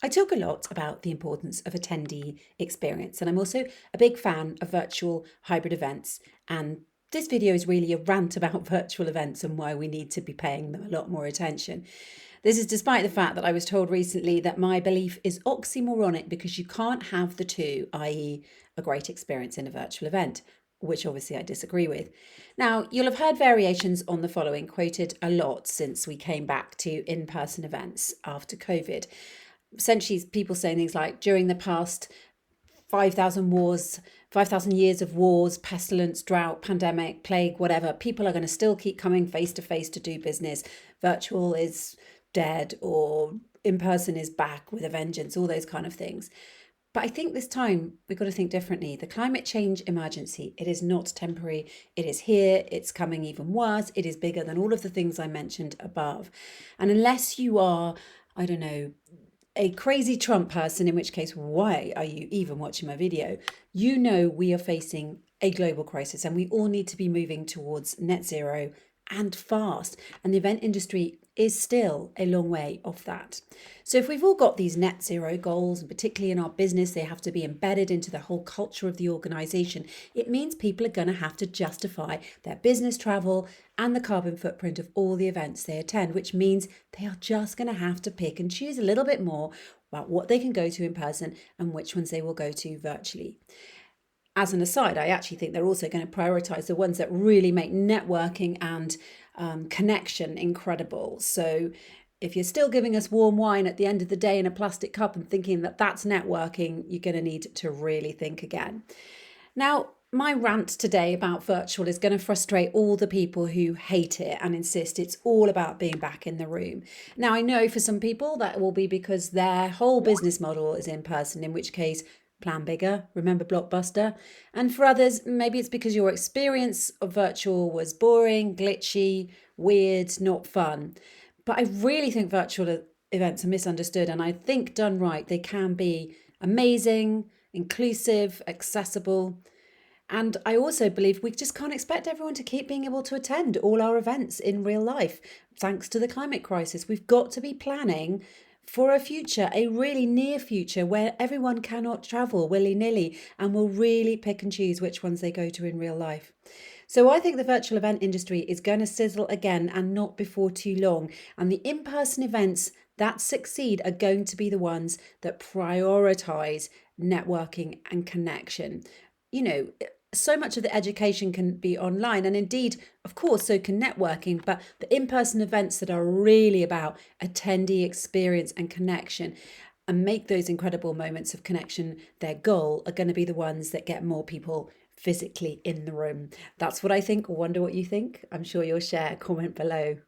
I talk a lot about the importance of attendee experience, and I'm also a big fan of virtual hybrid events. And this video is really a rant about virtual events and why we need to be paying them a lot more attention. This is despite the fact that I was told recently that my belief is oxymoronic because you can't have the two, i.e., a great experience in a virtual event, which obviously I disagree with. Now, you'll have heard variations on the following quoted a lot since we came back to in person events after COVID. Essentially, people saying things like during the past 5,000 wars, 5,000 years of wars, pestilence, drought, pandemic, plague, whatever, people are going to still keep coming face to face to do business. Virtual is dead, or in person is back with a vengeance, all those kind of things. But I think this time we've got to think differently. The climate change emergency, it is not temporary. It is here. It's coming even worse. It is bigger than all of the things I mentioned above. And unless you are, I don't know, a crazy Trump person, in which case, why are you even watching my video? You know we are facing a global crisis and we all need to be moving towards net zero and fast. And the event industry is still a long way off that. So if we've all got these net zero goals, and particularly in our business, they have to be embedded into the whole culture of the organization, it means people are going to have to justify their business travel and the carbon footprint of all the events they attend, which means they are just going to have to pick and choose a little bit more about what they can go to in person and which ones they will go to virtually. As an aside, I actually think they're also going to prioritize the ones that really make networking and connection incredible. So if you're still giving us warm wine at the end of the day in a plastic cup and thinking that that's networking, you're going to need to really think again. Now, my rant today about virtual is going to frustrate all the people who hate it and insist it's all about being back in the room. Now, I know for some people that will be because their whole business model is in person, in which case, plan bigger, remember Blockbuster. And for others, maybe it's because your experience of virtual was boring, glitchy, weird, not fun. But I really think virtual events are misunderstood, and I think done right, they can be amazing, inclusive, accessible. And I also believe we just can't expect everyone to keep being able to attend all our events in real life. Thanks to the climate crisis, we've got to be planning for a future, a really near future where everyone cannot travel willy-nilly and will really pick and choose which ones they go to in real life. So I think the virtual event industry is going to sizzle again, and not before too long. And the in-person events that succeed are going to be the ones that prioritize networking and connection. You know, so much of the education can be online, and indeed, of course, so can networking, but the in-person events that are really about attendee experience and connection and make those incredible moments of connection their goal are going to be the ones that get more people physically in the room. That's what I think. Wonder what you think. I'm sure you'll share. Comment below.